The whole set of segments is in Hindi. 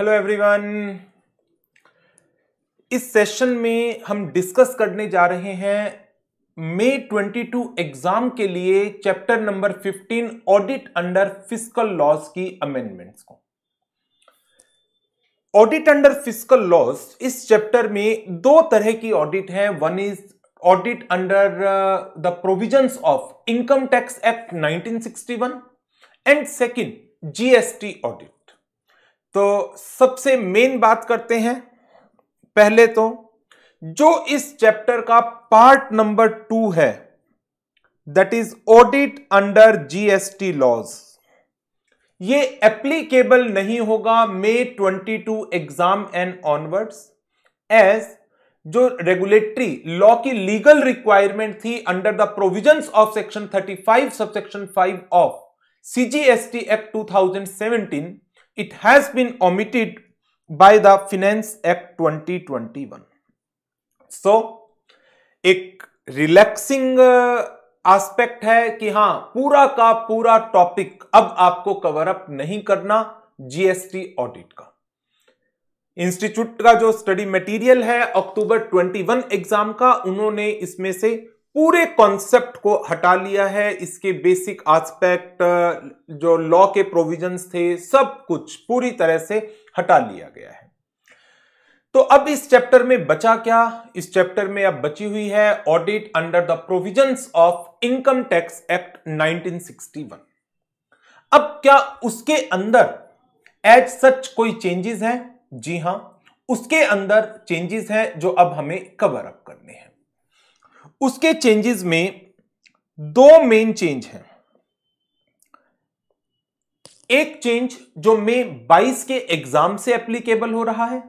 Hello everyone. इस सेशन में हम डिस्कस करने जा रहे हैं मई 22 एग्जाम के लिए chapter number 15 audit under fiscal laws की अमेंडमेंट्स को। ऑडिट अंडर फिस्कल लॉज, इस चैप्टर में दो तरह की ऑडिट है। One is audit under the provisions of income tax act 1961 and second GST audit. तो सबसे मेन बात करते हैं। पहले तो जो इस चैप्टर का पार्ट नंबर 2 है, that is audit under GST laws, ये एप्लीकेबल नहीं होगा मई 22 एग्जाम एंड ऑनवर्ड्स, एज जो रेगुलेटरी लॉ की लीगल रिक्वायरमेंट थी under the provisions of section 35 subsection 5 of CGST act 2017, it has been omitted by the Finance Act 2021. So, एक रिलैक्सिंग एस्पेक्ट है कि हां, पूरा का पूरा टॉपिक अब आपको कवर अप नहीं करना जीएसटी ऑडिट का। इंस्टीट्यूट का जो स्टडी मटेरियल है अक्टूबर 21 एग्जाम का, उन्होंने इसमें से पूरे कॉन्सेप्ट को हटा लिया है। इसके बेसिक एस्पेक्ट, जो लॉ के प्रोविजंस थे, सब कुछ पूरी तरह से हटा लिया गया है। तो अब इस चैप्टर में बचा क्या? इस चैप्टर में अब बची हुई है audit under the provisions of income tax act 1961। अब क्या उसके अंदर एज सच कोई चेंजेस हैं? जी हां, उसके अंदर चेंजेस हैं जो अब हमें कवर अप करने हैं। उसके चेंजेस में दो मेन चेंज हैं। एक चेंज जो मई 22 के एग्जाम से एप्लीकेबल हो रहा है,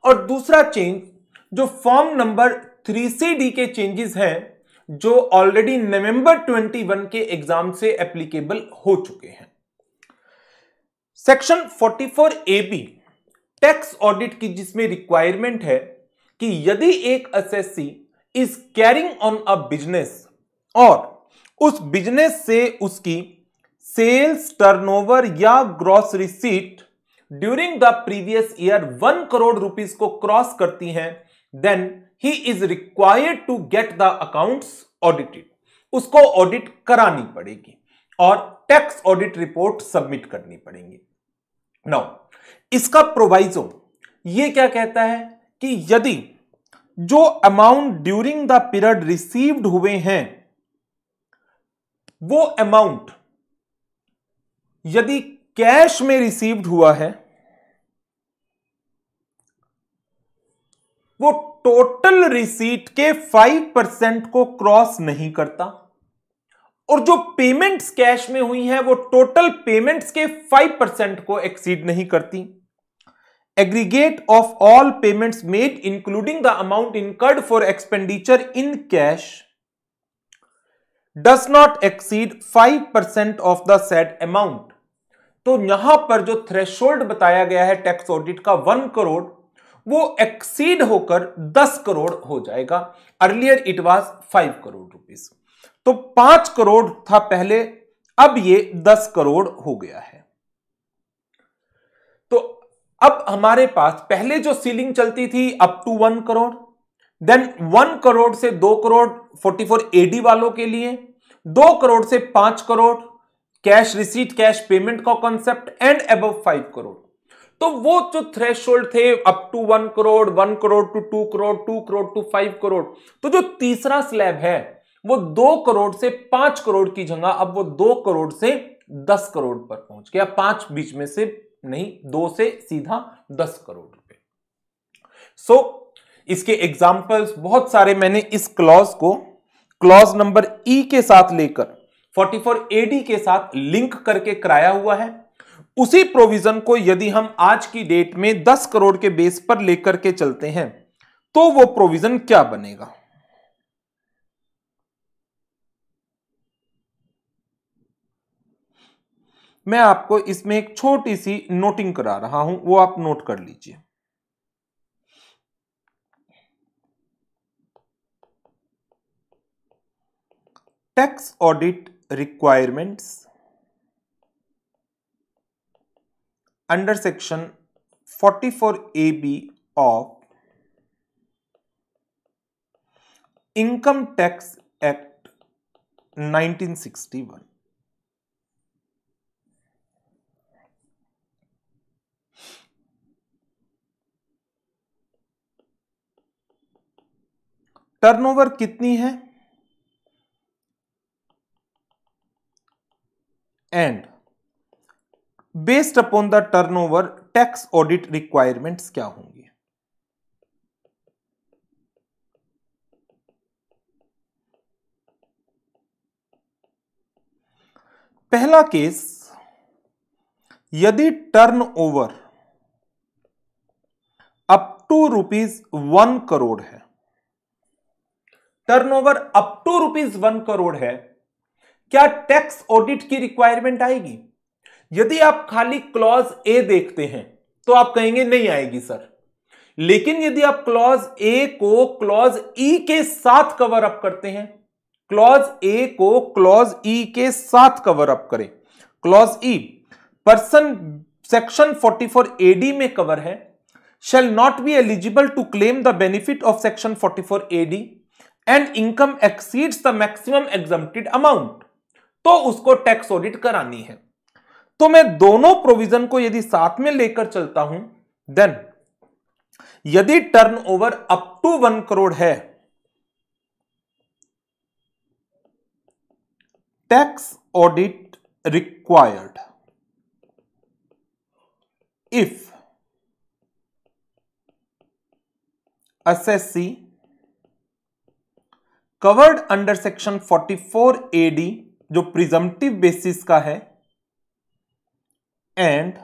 और दूसरा चेंज जो फॉर्म नंबर 3CD के चेंजेस हैं, जो ऑलरेडी नवंबर 21 के एग्जाम से एप्लीकेबल हो चुके हैं। सेक्शन 44AB टैक्स ऑडिट की, जिसमें रिक्वायरमेंट है कि यदि एक assessee is carrying on a business और उस बिजनेस से उसकी सेल्स टर्नओवर या gross receipt during the previous year 1 crore rupees को क्रॉस करती हैं, then he is required to get the accounts audited. उसको ऑडिट करानी पड़ेगी और टैक्स ऑडिट रिपोर्ट सबमिट करनी पड़ेगी। नाउ, इसका प्रोवाइजो ये क्या कहता है कि यदि जो amount during the period received हुए हैं, वो अमाउंट यदि कैश में रिसीव्ड हुआ है, वो टोटल रिसीट के 5% को क्रॉस नहीं करता, और जो पेमेंट्स कैश में हुई हैं वो टोटल पेमेंट्स के 5% को एक्सीड नहीं करती। Aggregate of all payments made including the amount incurred for expenditure in cash does not exceed 5% of the said amount। तो यहां पर जो थ्रेशोल्ड बताया गया है टैक्स ऑडिट का 1 करोड़, वो एक्सीड होकर 10 करोड़ हो जाएगा। Earlier it was 5 crore rupees. तो 5 करोड़ था पहले, अब ये 10 करोड़ हो गया है। तो अब हमारे पास पहले जो सीलिंग चलती थी up to 1 crore, then 1 crore से 2 करोड़ 44AD वालों के लिए, 2 करोड़ से 5 crore cash receipt cash payment का कॉन्सेप्ट, एंड अबव 5 करोड़। तो वो जो थ्रेशोल्ड थे up to 1 crore, 1 crore to 2 crore, 2 crore to 5 crore, तो जो तीसरा स्लैब है वो 2 करोड़ से 5 करोड़ की जगह अब वो 2 करोड़ से 10 करोड़ पर पहुंच गया। 5 बीच में से नहीं, 2 से सीधा 10 करोड़ रुपए। सो इसके एग्जाम्पल्स बहुत सारे मैंने इस क्लॉज को क्लॉज नंबर ई के साथ लेकर 44AD के साथ लिंक करके कराया हुआ है। उसी प्रोविजन को यदि हम आज की डेट में 10 करोड़ के बेस पर लेकर के चलते हैं, तो वो प्रोविजन क्या बनेगा? मैं आपको इसमें एक छोटी सी नोटिंग करा रहा हूं, वो आप नोट कर लीजिए। Tax audit requirements under section 44AB of Income Tax Act 1961. Turnover कितनी है and based upon the turnover tax audit requirements क्या होंगी। पहला केस, यदि टर्नओवर अप टू ₹1 करोड़ है, टर्नओवर अप टू ₹1 करोड़ है, क्या टैक्स ऑडिट की रिक्वायरमेंट आएगी? यदि आप खाली क्लॉज ए देखते हैं तो आप कहेंगे नहीं आएगी सर, लेकिन यदि आप क्लॉज ए को क्लॉज ई के साथ कवर अप करते हैं, क्लॉज ए को क्लॉज ई के साथ कवर अप करें, क्लॉज ई पर्सन सेक्शन 44AD में कवर है, shall not be eligible to claim the benefit of section 44AD and income exceeds the maximum exempted amount, तो उसको टैक्स ऑडिट करानी है। तो मैं दोनों प्रोविजन को यदि साथ में लेकर चलता हूं, देन यदि टर्नओवर अप टू 1 करोड़ है, tax audit required if assessee covered under section 44AD जो प्रिजम्पटिव बेसिस का है and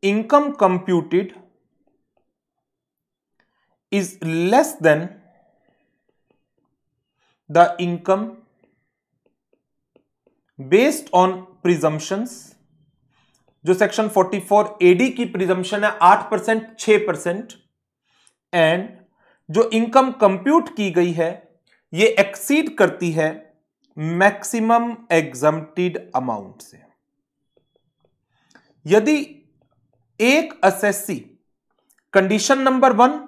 income computed is less than the income based on presumptions, जो सेक्शन 44AD की प्रिजम्पशन है 8%, 6%, एंड जो इनकम कंप्यूट की गई है ये एक्सीड करती है मैक्सिमम एग्जम्प्टेड अमाउंट से। यदि एक असेसी कंडीशन नंबर 1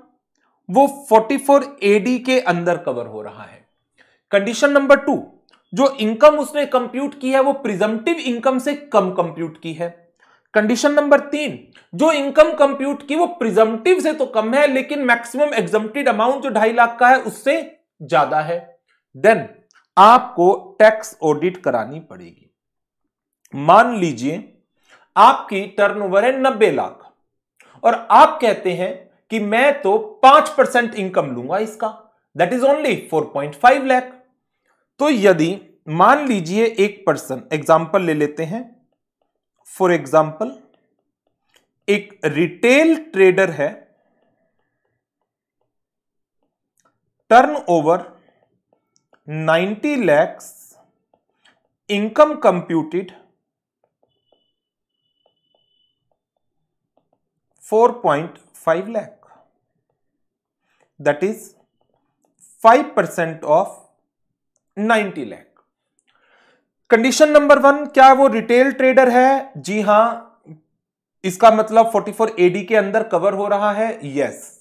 वो 44AD के अंदर कवर हो रहा है, कंडीशन नंबर 2 जो इनकम उसने कंप्यूट की है वो प्रिजम्पटिव इनकम से कम कंप्यूट की है, कंडीशन नंबर 3 जो इनकम कंप्यूट की वो प्रिजम्पटिव से तो कम है लेकिन मैक्सिमम एग्जम्प्टेड अमाउंट जो 2.5 लाख का है उससे ज्यादा है, देन आपको टैक्स ऑडिट करानी पड़ेगी। मान लीजिए आपकी टर्नओवर है 90 लाख और आप कहते हैं कि मैं तो 5% इनकम लूंगा इसका, दैट इज ओनली 4.5 लाख। तो यदि मान लीजिए एक पर्सन, एग्जाम्पल ले लेते हैं, फॉर एग्जाम्पल एक रिटेल ट्रेडर है, turnover 90 lakhs, income computed 4.5 lakh, that is 5% of 90 lakh. Condition number 1, क्या वो रिटेल ट्रेडर है? जी हां, इसका मतलब 44AD के अंदर कवर हो रहा है, यस।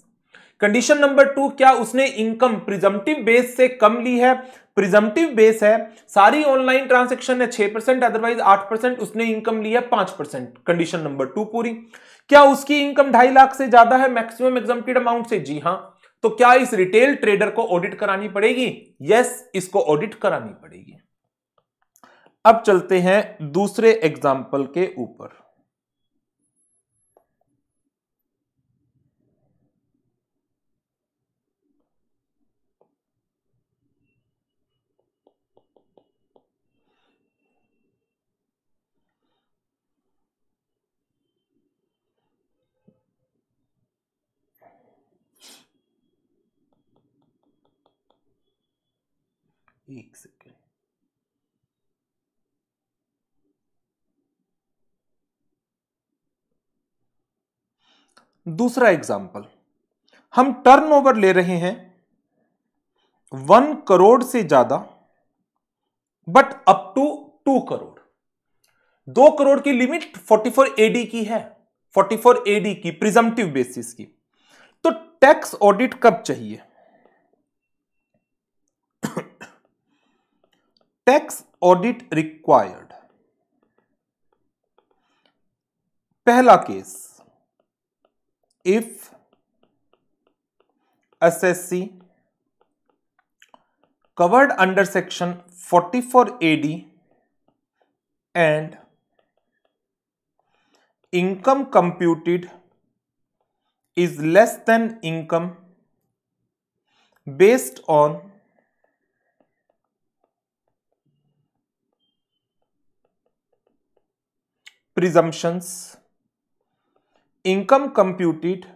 कंडीशन नंबर 2, क्या उसने इनकम प्रिजम्पटिव बेस से कम ली है? प्रिजम्पटिव बेस है, सारी ऑनलाइन ट्रांजैक्शन है 6%, अदरवाइज 8%, उसने इनकम लिया 5%, कंडीशन नंबर 2 पूरी। क्या उसकी इनकम 2.5 लाख से ज्यादा है मैक्सिमम एग्जम्प्टेड अमाउंट से? जी हां। तो क्या इस रिटेल ट्रेडर को ऑडिट करानी पड़ेगी? यस, इसको ऑडिट करानी पड़ेगी। अब चलते हैं दूसरे एग्जाम्पल के ऊपर। एक सेकेंड, दूसरा एग्जाम्पल, हम टर्नओवर ले रहे हैं 1 करोड़ से ज्यादा but up to 2 crore. 2 crore की लिमिट 44 एडी की है, 44 एडी की प्रिजम्पटिव बेसिस की। तो टैक्स ऑडिट कब चाहिए? टैक्स ऑडिट रिक्वायर्ड, पहला case, if assessee covered under section 44 AD and income computed is less than income based on presumptions, income computed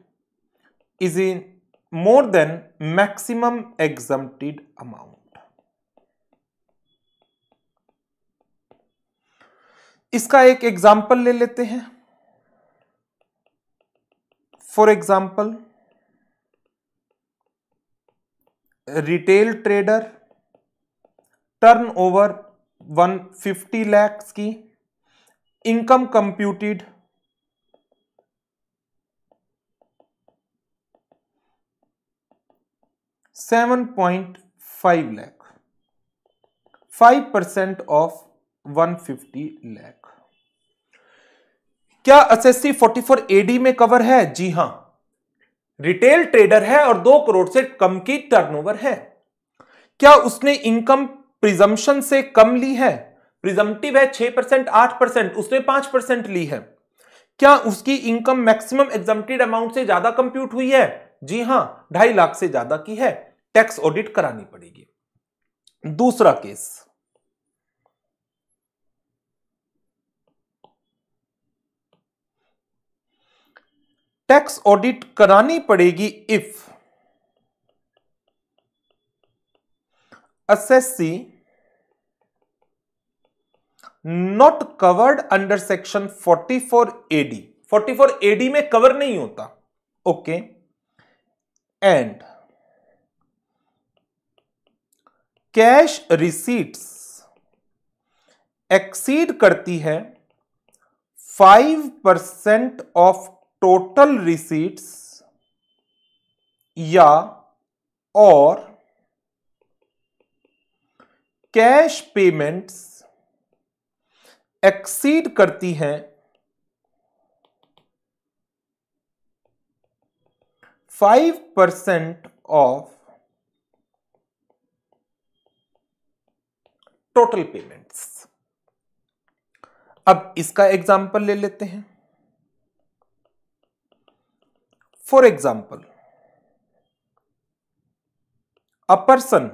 is in more than maximum exempted amount। इसका एक एग्जाम्पल ले लेते हैं। For example, retail trader, turnover 150 lakh की, income computed 7.5 lakh, 5% of 150 lakh. क्या एसएससी 44 एडी में कवर है? जी हां, रिटेल ट्रेडर है और 2 करोड़ से कम की टर्नओवर है। क्या उसने इनकम प्रिजम्पशन से कम ली है? प्रिजम्पटिव है 6%, 8%, उसने 5% ली है। क्या उसकी इनकम मैक्सिमम एग्जम्प्टेड अमाउंट से ज्यादा कंप्यूट हुई है? जी हां, 2.5 लाख से ज्यादा की है, टैक्स ऑडिट करानी पड़ेगी। दूसरा केस, टैक्स ऑडिट करानी पड़ेगी if assessee not covered under section 44 AD, 44 AD में कवर नहीं होता, okay, and cash receipts exceed करती है 5% ऑफ टोटल रिसीट्स या और कैश पेमेंट्स एक्सीड करती हैं 5% ऑफ टोटल पेमेंट्स। अब इसका एग्जाम्पल ले लेते हैं। For example, a person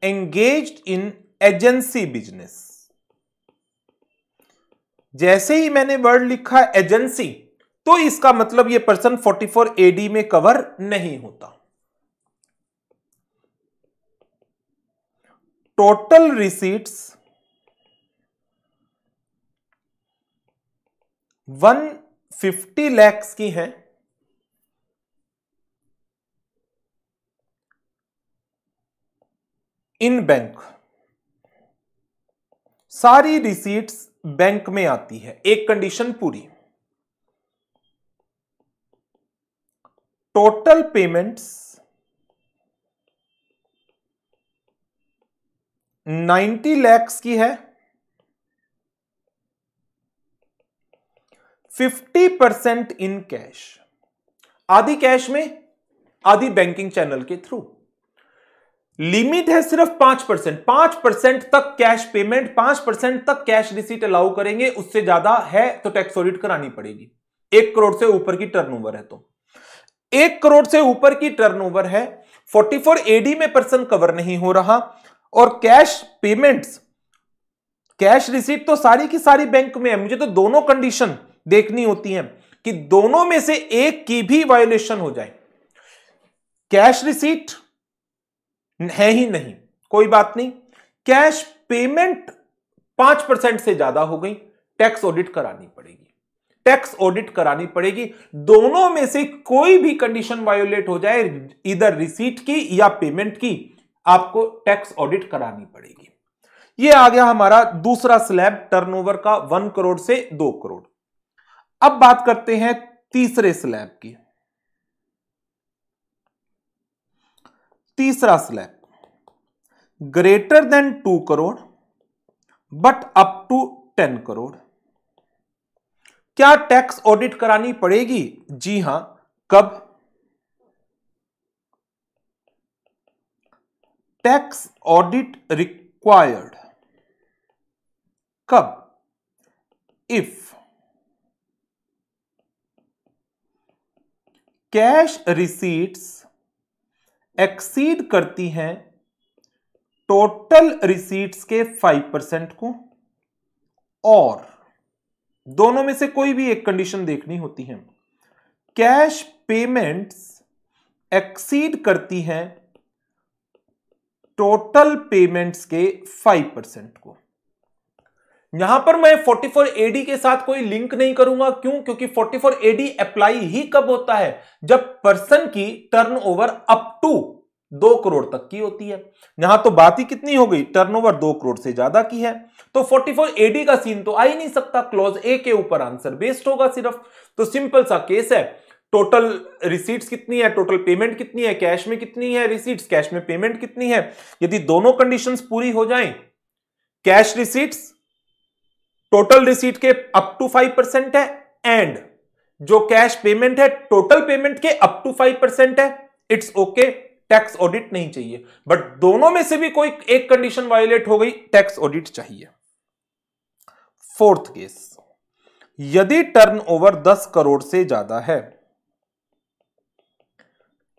engaged in agency business. जैसे ही मैंने वर्ड लिखा एजेंसी, तो इसका मतलब यह पर्सन 44 एडी में कवर नहीं होता। टोटल रिसीट्स 150 लाख की हैं, इन बैंक, सारी रिसीट्स बैंक में आती है, एक कंडीशन पूरी। टोटल पेमेंट्स 90 लाख की है, 50% इन कैश, आधी कैश में, आधी बैंकिंग चैनल के थ्रू। लिमिट है सिर्फ 5%, 5% तक कैश पेमेंट, 5% तक कैश रिसीट अलाउ करेंगे, उससे ज्यादा है तो टैक्स ऑडिट करानी पड़ेगी। 1 करोड़ से ऊपर की टर्नओवर है तो 1 करोड़ से ऊपर की टर्नओवर है, 44 एडी में पर्सन कवर नहीं हो रहा, और कैश पेमेंट्स, कैश रिसीट तो सारी की सारी बैंक में है। मुझे तो दोनों कंडीशन देखनी होती है कि दोनों में से एक की भी वायोलेशन हो जाए। कैश रिसीट है ही नहीं, कोई बात नहीं, कैश पेमेंट 5% से ज्यादा हो गई, टैक्स ऑडिट करानी पड़ेगी, टैक्स ऑडिट करानी पड़ेगी। दोनों में से कोई भी कंडीशन वायोलेट हो जाए, इधर रिसीट की या पेमेंट की, आपको टैक्स ऑडिट करानी पड़ेगी। ये आ गया हमारा दूसरा स्लैब टर्नओवर का 1 करोड़ से 2 करोड़। अब बात करते हैं तीसरे स्लैब की। तीसरा slab, greater than 2 crore but up to 10 crore. क्या टैक्स ऑडिट करानी पड़ेगी? जी हां। कब? टैक्स ऑडिट रिक्वायर्ड कब? इफ कैश रिसीट्स एक्सीड करती हैं टोटल रिसीट्स के 5% को, और दोनों में से कोई भी एक कंडीशन देखनी होती है। कैश पेमेंट्स एक्सीड करती हैं टोटल पेमेंट्स के 5% को। यहां पर मैं 44AD के साथ कोई लिंक नहीं करूंगा। क्यों? क्योंकि 44AD अप्लाई ही कब होता है? जब पर्सन की टर्नओवर अप टू 2 करोड़ तक की होती है। यहां तो बात ही कितनी हो गई? टर्नओवर 2 करोड़ से ज्यादा की है, तो 44AD का सीन तो आ ही नहीं सकता। क्लॉज ए के ऊपर आंसर बेस्ड होगा सिर्फ। तो सिंपल सा केस है। टोटल रिसीट्स कितनी है, टोटल पेमेंट कितनी है, कैश में कितनी है रिसीट्स, कैश में पेमेंट कितनी है। यदि दोनों कंडीशंस पूरी हो जाएं, कैश रिसीट्स टोटल रिसीट के अप टू 5% है, एंड जो कैश पेमेंट है टोटल पेमेंट के अप टू 5% है, इट्स ओके, टैक्स ऑडिट नहीं चाहिए। बट दोनों में से भी कोई एक कंडीशन वायलेट हो गई, टैक्स ऑडिट चाहिए। फोर्थ केस, यदि टर्नओवर 10 करोड़ से ज्यादा है,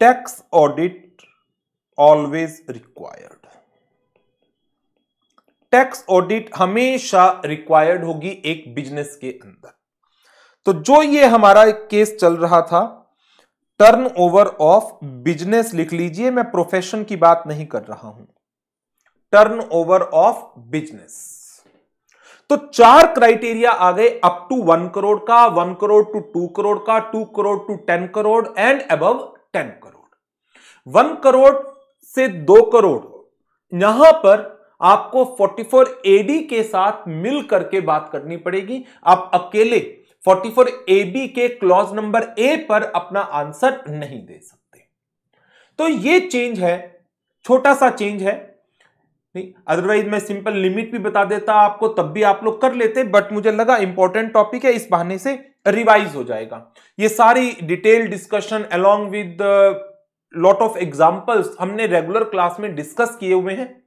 tax audit always required. Tax audit हमेशा रिक्वायर्ड होगी एक बिजनेस के अंदर। तो जो ये हमारा एक केस चल रहा था, टर्नओवर ऑफ बिजनेस लिख लीजिए, मैं प्रोफेशन की बात नहीं कर रहा हूं, टर्नओवर ऑफ बिजनेस। तो 4 क्राइटेरिया आ गए, अप टू 1 करोड़ का, 1 करोड़ टू 2 करोड़ का, 2 crore to 10 crore and above 10 crore. 1 crore से 2 करोड़, यहां पर आपको 44AD के साथ मिल करके बात करनी पड़ेगी। आप अकेले 44AB के क्लॉज नंबर ए पर अपना आंसर नहीं दे सकते। तो ये चेंज है, छोटा सा चेंज है। नहीं, अदरवाइज मैं सिंपल लिमिट भी बता देता आपको, तब भी आप लोग कर लेते, बट मुझे लगा इंपॉर्टेंट टॉपिक है, इस बहाने से रिवाइज हो जाएगा। ये सारी detail discussion along with lot of examples हमने रेगुलर क्लास में डिस्कस किए हुए हैं।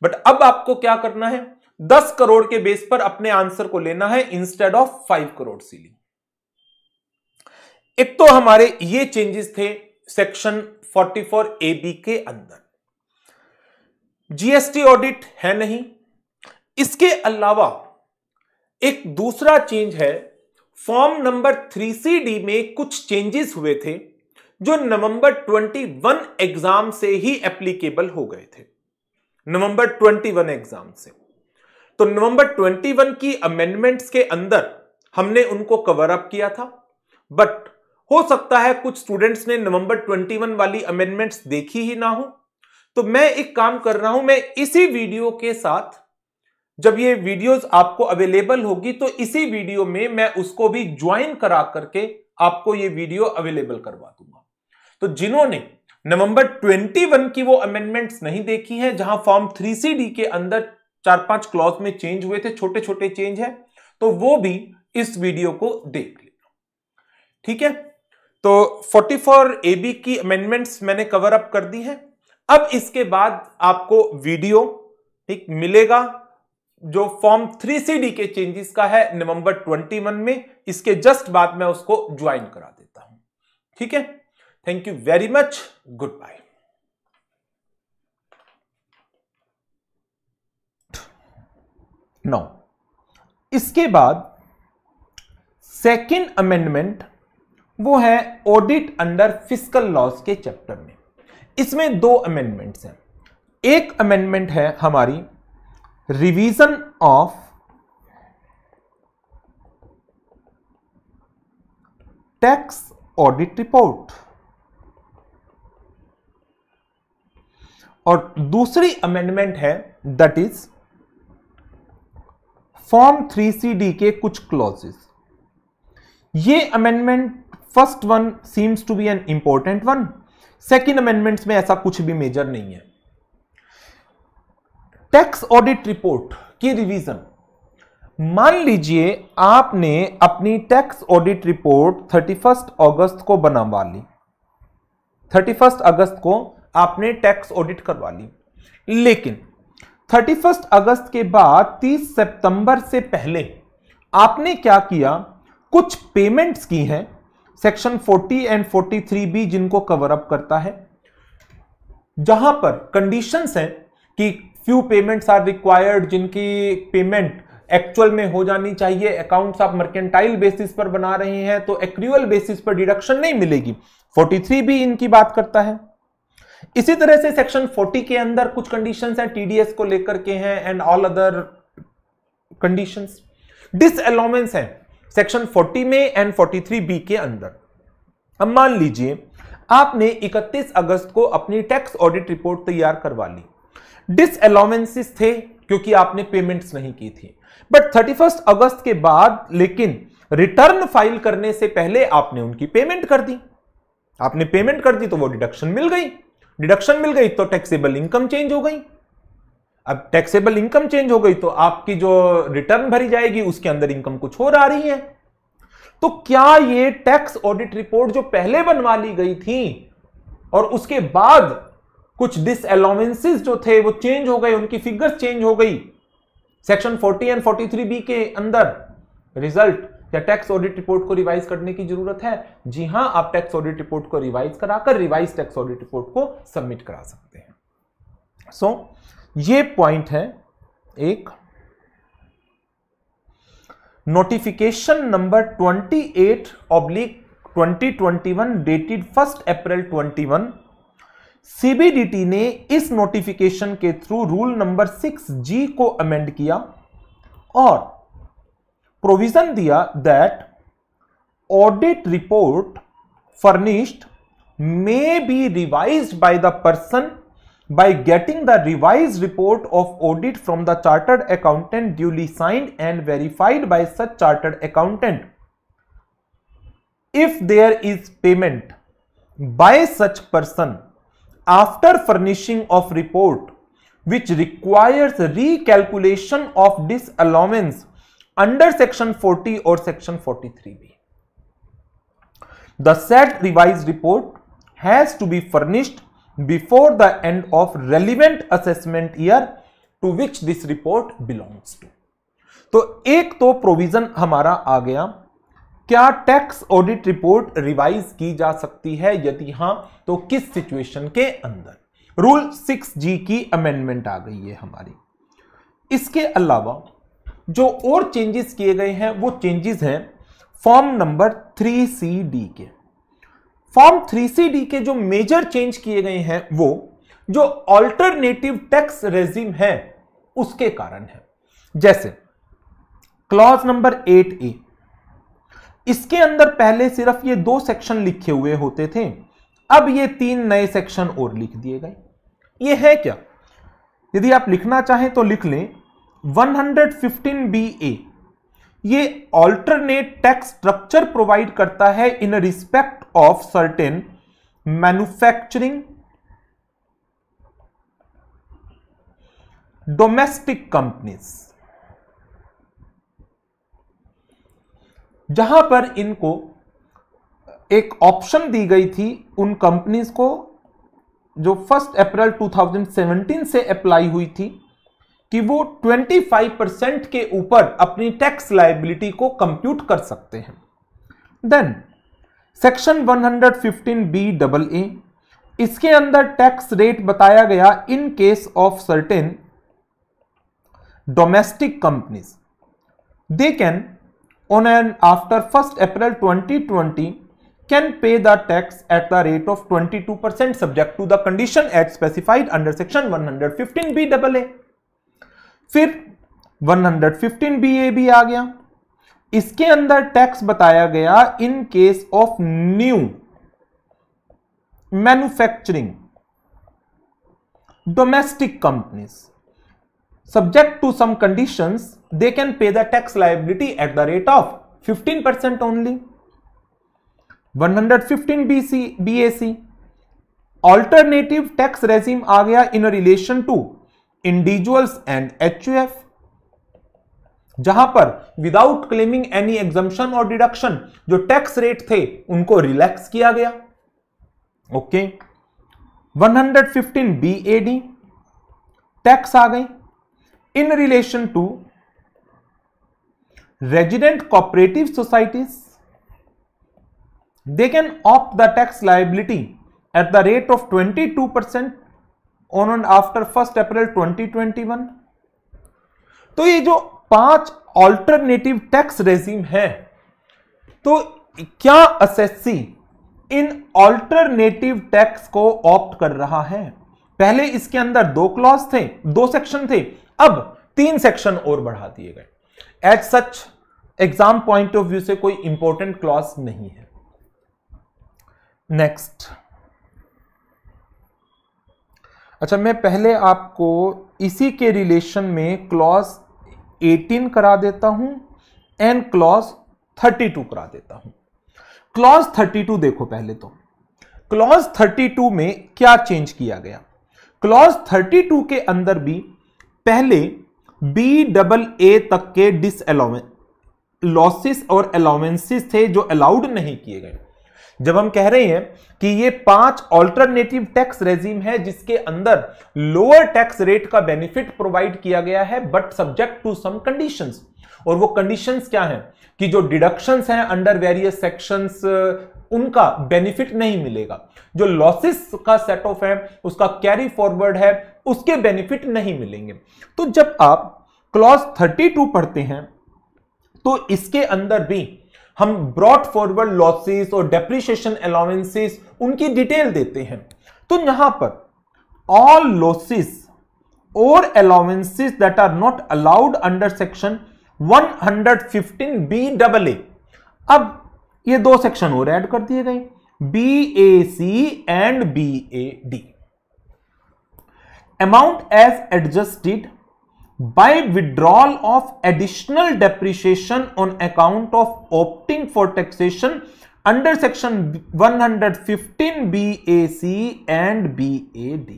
बट अब आपको क्या करना है, 10 करोड़ के बेस पर अपने आंसर को लेना है इंस्टेड ऑफ 5 करोड़ सीलिंग। एक तो हमारे ये चेंजेस थे सेक्शन 44AB के अंदर। जीएसटी ऑडिट है नहीं। इसके अलावा एक दूसरा चेंज है, फॉर्म नंबर 3CD में कुछ चेंजेस हुए थे जो नवंबर 21 एग्जाम से ही एप्लीकेबल हो गए थे। नवंबर 21 एग्जाम से। तो नवंबर 21 की अमेंडमेंट्स के अंदर हमने उनको कवर अप किया था, बट हो सकता है कुछ स्टूडेंट्स ने नवंबर 21 वाली अमेंडमेंट्स देखी ही ना हो। तो मैं एक काम कर रहा हूं, मैं इसी वीडियो के साथ, जब ये वीडियोस आपको अवेलेबल होगी तो इसी वीडियो में मैं उसको भी ज्वाइन करा करके आपको ये वीडियो अवेलेबल करवा दूंगा। तो जिन्होंने नवंबर 21 की वो अमेंडमेंट्स नहीं देखी हैं, जहां फॉर्म 3CD के अंदर 4-5 क्लॉज में चेंज हुए थे, छोटे छोटे चेंज है, तो वो भी इस वीडियो को देख लेना। ठीक है, तो 44AB की अमेंडमेंट्स मैंने कवर अप कर दी है। अब इसके बाद आपको वीडियो ठीक मिलेगा जो फॉर्म 3CD के चेंजेस का है नवंबर 21 में। इसके जस्ट बाद मैं उसको ज्वाइन करा देता हूं। ठीक है, thank you very much, good bye. Now इसके बाद सेकेंड अमेंडमेंट वो है ऑडिट अंडर फिस्कल लॉज के चैप्टर में। इसमें 2 अमेंडमेंट्स हैं। एक अमेंडमेंट है हमारी revision of tax audit report, और दूसरी अमेंडमेंट है दैट इज फॉर्म 3CD के कुछ क्लॉजेस। ये amendment first one seems to be an important one, second amendments में ऐसा कुछ भी मेजर नहीं है। टैक्स ऑडिट रिपोर्ट की रिवीजन। मान लीजिए आपने अपनी टैक्स ऑडिट रिपोर्ट 31 अगस्त को बनवा ली, 31 अगस्त को आपने टैक्स ऑडिट करवा ली, लेकिन 31 अगस्त के बाद 30 सितंबर से पहले आपने क्या किया, कुछ पेमेंट्स की हैं सेक्शन 40 एंड 43B जिनको कवर अप करता है, जहां पर कंडीशंस हैं कि फ्यू पेमेंट्स आर रिक्वायर्ड, जिनकी पेमेंट एक्चुअल में हो जानी चाहिए, अकाउंट्स आप मर्केंटाइल बेसिस पर बना रहे हैं तो एक्रूअल बेसिस पर डिडक्शन नहीं मिलेगी, 43B इनकी बात करता है। इसी तरह से सेक्शन 40 के अंदर कुछ कंडीशंस हैं टीडीएस को लेकर के हैं एंड ऑल अदर कंडीशंस। डिसअलाउमेंस है सेक्शन 40 में एंड 43B के अंदर। अब मान लीजिए आपने 31 अगस्त को अपनी टैक्स ऑडिट रिपोर्ट तैयार करवा ली, डिसअलाउमेंसेस थे क्योंकि आपने पेमेंट्स नहीं की थी, बट 31 अगस्त के बाद लेकिन रिटर्न फाइल करने से पहले आपने उनकी पेमेंट कर दी, आपने पेमेंट कर दी तो वो डिडक्शन मिल गई, डिडक्शन मिल गई तो टैक्सेबल इनकम चेंज हो गई। अब टैक्सेबल इनकम चेंज हो गई तो आपकी जो रिटर्न भरी जाएगी उसके अंदर इनकम कुछ और आ रही है। तो क्या ये टैक्स ऑडिट रिपोर्ट जो पहले बनवा ली गई थी और उसके बाद कुछ डिसअलाउमेंसेस जो थे वो चेंज हो गए, उनकी फिगर्स चेंज हो गई सेक्शन 40 एंड 43B के अंदर, रिजल्ट या टैक्स ऑडिट रिपोर्ट को रिवाइज करने की जरूरत है? जी हां, आप टैक्स ऑडिट रिपोर्ट को रिवाइज कराकर रिवाइज टैक्स ऑडिट रिपोर्ट को सबमिट करा सकते हैं। ये पॉइंट है एक। नोटिफिकेशन नंबर 28/2021 डेटेड 1 अप्रैल 21, सीबीडीटी ने इस नोटिफिकेशन के थ्रू रूल नंबर 6G को अमेंड किया और प्रोविजन दिया that audit report furnished may be revised by the person by getting the revised report of audit from the chartered accountant duly signed and verified by such chartered accountant. If there is payment by such person after furnishing of report which requires recalculation of disallowance under section 40 or section 43B, the said revised report has to be furnished before the end of relevant assessment year to which this report belongs to. तो एक तो प्रोविजन हमारा आ गया, क्या टैक्स ऑडिट रिपोर्ट रिवाइज की जा सकती है, यदि हां तो किस सिचुएशन के अंदर। रूल 6G की अमेंडमेंट आ गई है हमारी। इसके अलावा जो और चेंजेस किए गए हैं वो चेंजेस हैं फॉर्म नंबर 3CD के। फॉर्म 3CD के जो मेजर चेंज किए गए हैं वो जो ऑल्टरनेटिव टैक्स रेजिम है उसके कारण है। जैसे क्लॉज नंबर 8A, इसके अंदर पहले सिर्फ ये 2 सेक्शन लिखे हुए होते थे, अब ये 3 नए सेक्शन और लिख दिए गए। ये है क्या? यदि आप लिखना चाहें तो लिख लें 115BA, ये ऑल्टरनेट टैक्स स्ट्रक्चर प्रोवाइड करता है in respect of certain manufacturing domestic companies, जहां पर इनको एक ऑप्शन दी गई थी उन कंपनीज को जो 1 अप्रैल 2017 से अप्लाई हुई थी कि वो 25% के ऊपर अपनी टैक्स लायबिलिटी को कंप्यूट कर सकते हैं। देन सेक्शन 115BAA, इसके अंदर टैक्स रेट बताया गया in case of certain domestic companies, they can on and after 1st April 2020 can pay the tax at the rate of 22% subject to the condition as specified under section 115BAA। फिर 115BA भी आ गया, इसके अंदर टैक्स बताया गया in case of new manufacturing domestic companies, subject to some conditions, they can pay the tax liability at the rate of 15% only. 115 BAC alternative tax regime आ गया in relation to individuals and HUF, जहां पर विदाउट क्लेमिंग एनी एग्जम्पशन और डिडक्शन जो टैक्स रेट थे उनको रिलैक्स किया गया. ओके. 115 BAD टैक्स आ गई in relation to resident cooperative societies. They can opt the tax liability at the rate of 22% on and after 1 April 2021. तो ये जो 5 ऑल्टरनेटिव टैक्स रेजिम है, तो क्या एसएससी इन ऑल्टरनेटिव टैक्स को ऑप्ट कर रहा है? पहले इसके अंदर 2 क्लॉज थे, 2 सेक्शन थे, अब 3 सेक्शन और बढ़ा दिए गए. As such exam point of view से कोई इंपॉर्टेंट क्लॉज नहीं है. नेक्स्ट. अच्छा, मैं पहले आपको इसी के रिलेशन में क्लॉज 18 करा देता हूं एंड क्लॉज 32 करा देता हूं. क्लॉज 32 देखो पहले. तो क्लॉज 32 में क्या चेंज किया गया? क्लॉज 32 के अंदर भी पहले BAA तक के डिसअलाउमेंस लॉसेस और अलाउंसेस थे जो अलाउड नहीं किए गए. जब हम कह रहे हैं कि ये 5 ऑल्टरनेटिव टैक्स रेजिम है जिसके अंदर लोअर टैक्स रेट का बेनिफिट प्रोवाइड किया गया है but subject to some conditions, और वो कंडीशंस क्या हैं कि जो डिडक्शंस हैं अंडर वेरियस सेक्शंस उनका बेनिफिट नहीं मिलेगा, जो लॉसेस का सेट ऑफ है उसका कैरी फॉरवर्ड है उसके बेनिफिट नहीं मिलेंगे. तो जब आप क्लॉज 32 पढ़ते हैं तो इसके अंदर भी हम ब्रॉट फॉरवर्ड लॉसेस और डेप्रिसिएशन अलाउंसेस उनकी डिटेल देते हैं. तो यहां पर ऑल लॉसेस और allowances that are not allowed under section 115 BAA, अब ये 2 सेक्शन और ऐड कर दिए गए, BAC and BAD. Amount as adjusted by withdrawal of additional depreciation on account of opting for taxation under section 115 BAC and BAD.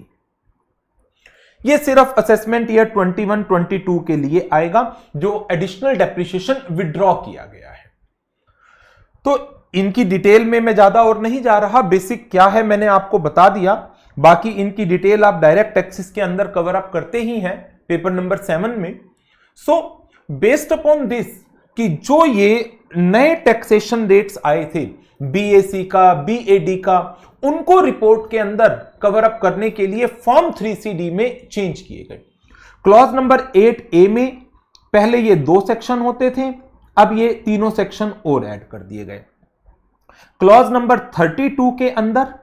ये सिर्फ असेसमेंट ईयर 21-22 के लिए आएगा जो एडिशनल डेप्रिसिएशन विड्रॉ किया गया है. तो इनकी डिटेल में मैं ज्यादा और नहीं जा रहा, बेसिक क्या है मैंने आपको बता दिया, बाकी इनकी डिटेल आप डायरेक्ट टैक्सेस के अंदर कवर अप करते ही हैं पेपर नंबर 7 में. सो बेस्ड अपॉन दिस कि जो ये नए टैक्सेशन रेट्स आए थे BAC का, BAD का, उनको रिपोर्ट के अंदर कवर अप करने के लिए फॉर्म 3CD में चेंज किए गए. क्लॉज नंबर 8A में पहले ये 2 सेक्शन होते थे, अब ये तीनों सेक्शन और ऐड कर दिए गए. क्लॉज नंबर 32 के अंदर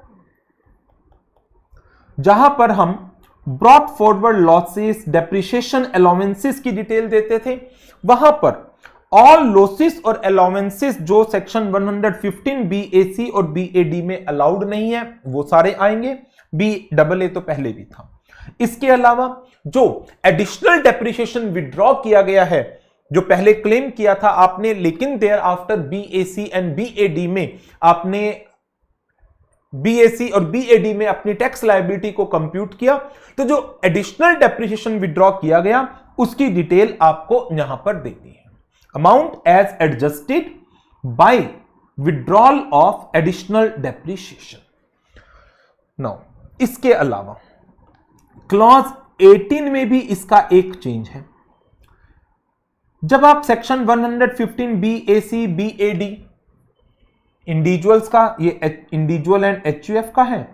जहां पर हम brought forward losses, depreciation allowances की डिटेल देते थे, वहां पर ऑल लॉसेस और अलाउंसेस जो सेक्शन 115 BAC और BAD में अलाउड नहीं है वो सारे आएंगे. BAA तो पहले भी था. इसके अलावा जो एडिशनल डेप्रिसिएशन विड्रॉ किया गया है जो पहले क्लेम किया था आपने, लेकिन thereafter BAC and BAD में आपने BAC और BAD में अपनी टैक्स लायबिलिटी को कंप्यूट किया, तो जो एडिशनल डेप्रिसिएशन विड्रॉ किया गया उसकी डिटेल आपको यहां पर देती है. Amount as adjusted by withdrawal of additional depreciation. Now इसके अलावा क्लॉज 18 में भी इसका एक चेंज है. जब आप सेक्शन 115 BAC BAD इंडिविजुअल्स का, ये इंडिविजुअल एंड HUF का है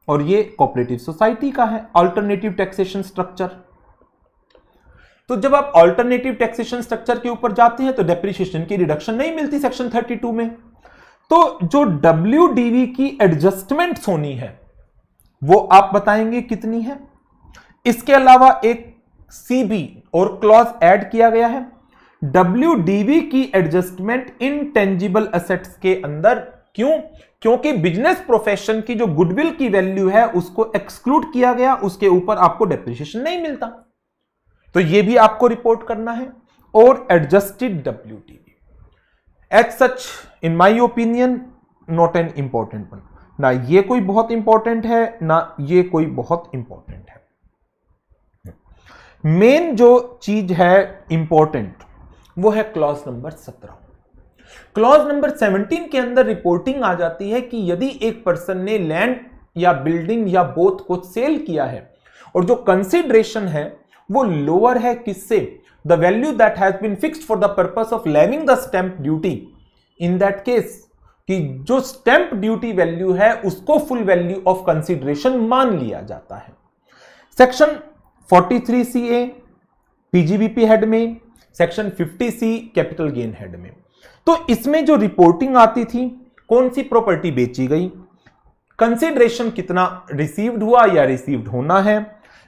और ये कोऑपरेटिव सोसाइटी का है अल्टरनेटिव टैक्सेशन स्ट्रक्चर. तो जब आप अल्टरनेटिव टैक्सेशन स्ट्रक्चर के ऊपर जाते हैं तो डेप्रिसिएशन की रिडक्शन नहीं मिलती सेक्शन 32 में. तो जो WDV की एडजस्टमेंट्स होनी है वो आप बताएंगे कितनी है. इसके अलावा एक CB और क्लॉज ऐड किया गया है. WDV की एडजस्टमेंट इनटेंजिबल एसेट्स के अंदर. क्यों? क्योंकि बिजनेस प्रोफेशन की जो गुडविल की वैल्यू है उसको एक्सक्लूड किया गया, उसके ऊपर आपको डेप्रिसिएशन नहीं मिलता. तो ये भी आपको रिपोर्ट करना है, और adjusted WTV as such in my opinion not an important one. ना ये कोई बहुत इंपॉर्टेंट है, ना ये कोई बहुत इंपॉर्टेंट है। मेन जो चीज है इंपॉर्टेंट वो है क्लॉज नंबर 17। क्लॉज नंबर 17 के अंदर रिपोर्टिंग आ जाती है कि यदि एक पर्सन ने लैंड या बिल्डिंग या बोथ को सेल किया है और जो कंसिडरेशन है वो लोअर है किससे, the value that has been fixed for the purpose of levying the stamp duty, in that case कि जो स्टैंप ड्यूटी वैल्यू है उसको फुल वैल्यू ऑफ कंसिडरेशन मान लिया जाता है। सेक्शन 43CA PGBP हेड में, section 50C capital gain head में। तो इसमें जो रिपोर्टिंग आती थी, कौन सी प्रॉपर्टी बेची गई, कंसिडरेशन कितना रिसीव्ड हुआ या रिसीव्ड होना है,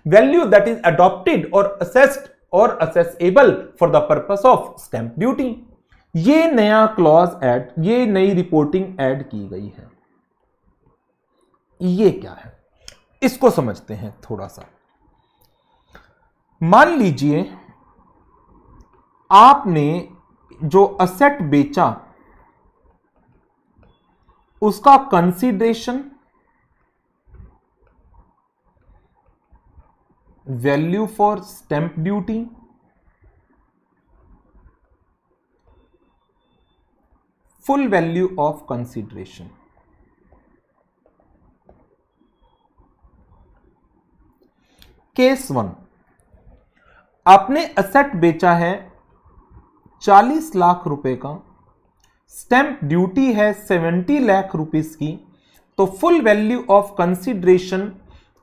वैल्यू दैट इज अडॉप्टेड और असेस्ड और accessible for the purpose of stamp duty. ये नया क्लॉज ऐड, ये नई रिपोर्टिंग ऐड की गई है। ये क्या है, इसको समझते हैं थोड़ा सा। मान लीजिए आपने जो असेट बेचा उसका consideration value for stamp duty full value of consideration. Case 1, आपने असेट बेचा है 40 लाख रुपए का, स्टैंप ड्यूटी है 70 लाख रुपीस की, तो full value of consideration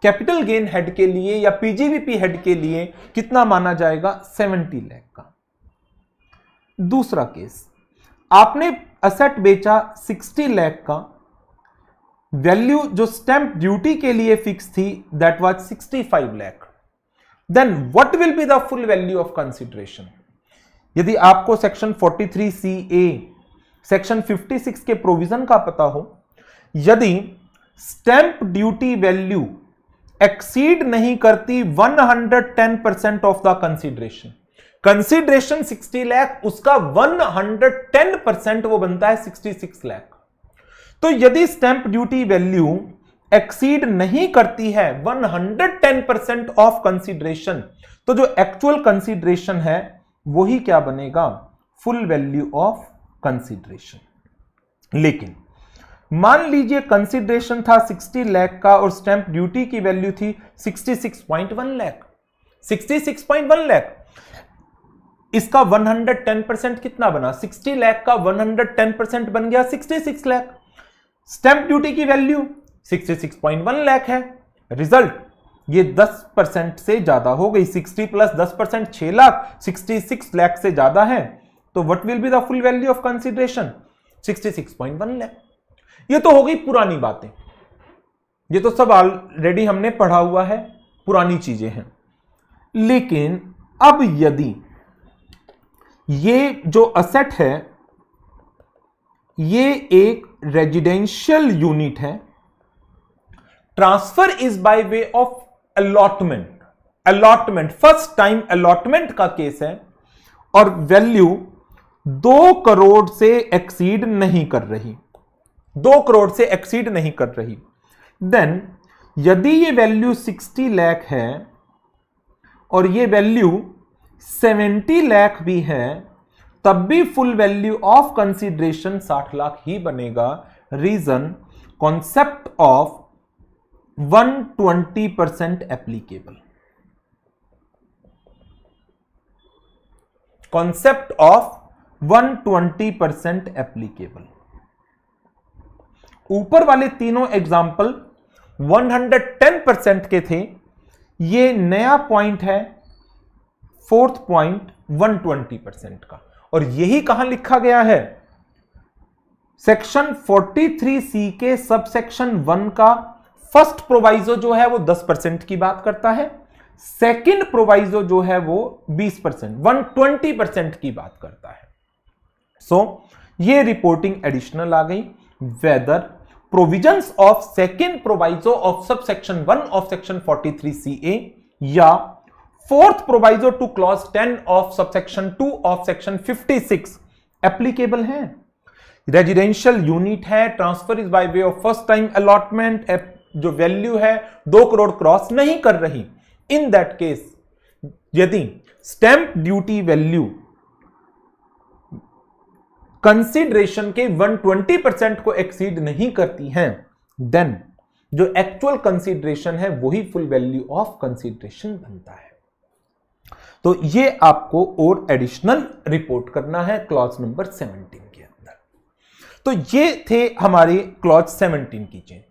capital gain head के लिए या PGBP हेड के लिए कितना माना जाएगा, 70 लाख का। दूसरा केस, आपने असेट बेचा 60 लाख का, वैल्यू जो स्टैंप ड्यूटी के लिए फिक्स थी that was 65 lakh, then what will be the full value of consideration. यदि आपको सेक्शन 43CA सेक्शन 56 के प्रोविजन का पता हो, यदि स्टैंप ड्यूटी वैल्यू एक्सीड नहीं करती 110% of the consideration, consideration 60 lakh, उसका 110% वो बनता है 66 लाख। तो यदि स्टैंप ड्यूटी वैल्यू एक्सीड नहीं करती है 110% ऑफ कंसीडरेशन, तो जो एक्चुअल कंसीडरेशन है वही क्या बनेगा, फुल वैल्यू ऑफ कंसीडरेशन। लेकिन मान लीजिए कंसीडरेशन था 60 लाख का और स्टैंप ड्यूटी की वैल्यू थी 66.1 लाख, 66.1 लाख, इसका 110% कितना बना, 60 लाख का 110% बन गया 66 लाख। स्टैंप ड्यूटी की वैल्यू 66.1 लाख है, रिजल्ट ये 10% से ज्यादा हो गई, 60 प्लस 10% 6 लाख, 66 लाख से ज्यादा है, तो what will be the full value of consideration, 66.1 lakh. ये तो हो गई पुरानी बातें, ये तो सब ऑलरेडी हमने पढ़ा हुआ है, पुरानी चीजें हैं। लेकिन अब यदि ये जो असेट है ये एक रेजिडेंशियल यूनिट है, transfer is by way of allotment, allotment first time allotment का केस है, और वैल्यू 2 करोड़ से एक्सीड नहीं कर रही, 2 करोड़ से एक्सीड नहीं कर रही, देन यदि ये वैल्यू 60 लाख है और ये वैल्यू 70 लाख भी है, तब भी full value of consideration 60 lakh ही बनेगा। Reason, concept of 120% applicable, concept of 120% applicable. ऊपर वाले तीनों एग्जाम्पल 110% के थे, ये नया पॉइंट है 4th पॉइंट 120% का, और यही कहां लिखा गया है, सेक्शन 43C के सब सेक्शन 1 का फर्स्ट प्रोवाइजो जो है वो 10% की बात करता है, सेकंड प्रोवाइजो जो है वो 20%, 120% की बात करता है। सो ये रिपोर्टिंग एडिशनल आ गई, whether provisions of second proviso of sub section 1 ऑफ सेक्शन 43CA या fourth proviso to clause 10 of subsection 2 of section 56 applicable है। रेजिडेंशियल यूनिट है, transfer is by way of first time allotment, जो वैल्यू है 2 करोड़ क्रॉस नहीं कर रही। इन दैट केस यदि स्टैंप ड्यूटी वैल्यू कंसीडरेशन के 120% को एक्सीड नहीं करती हैं, देन जो एक्चुअल कंसीडरेशन है वही फुल वैल्यू ऑफ कंसीडरेशन बनता है। तो ये आपको और एडिशनल रिपोर्ट करना है क्लॉज नंबर 17 के अंदर। तो ये थे हमारे क्लॉज 17 की चीज।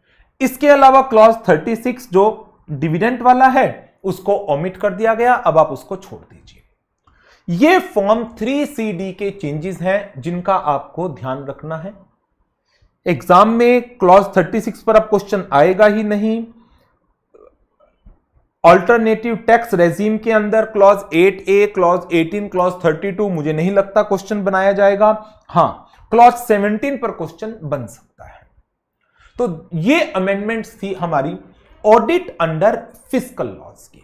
इसके अलावा क्लॉज 36 जो डिविडेंड वाला है उसको ओमिट कर दिया गया, अब आप उसको छोड़ दीजिए। ये फॉर्म 3CD के चेंजेस हैं जिनका आपको ध्यान रखना है। एग्जाम में क्लॉज 36 पर अब क्वेश्चन आएगा ही नहीं। ऑल्टरनेटिव टैक्स रेजीम के अंदर क्लॉज 8A, क्लॉज 18, क्लॉज 32 मुझे नहीं लगता क्वेश्चन बनाया जाएगा। हां, क्लॉज 17 पर क्वेश्चन बन सकता है। तो ये अमेंडमेंट्स थी हमारी ऑडिट अंडर फिस्कल लॉज की।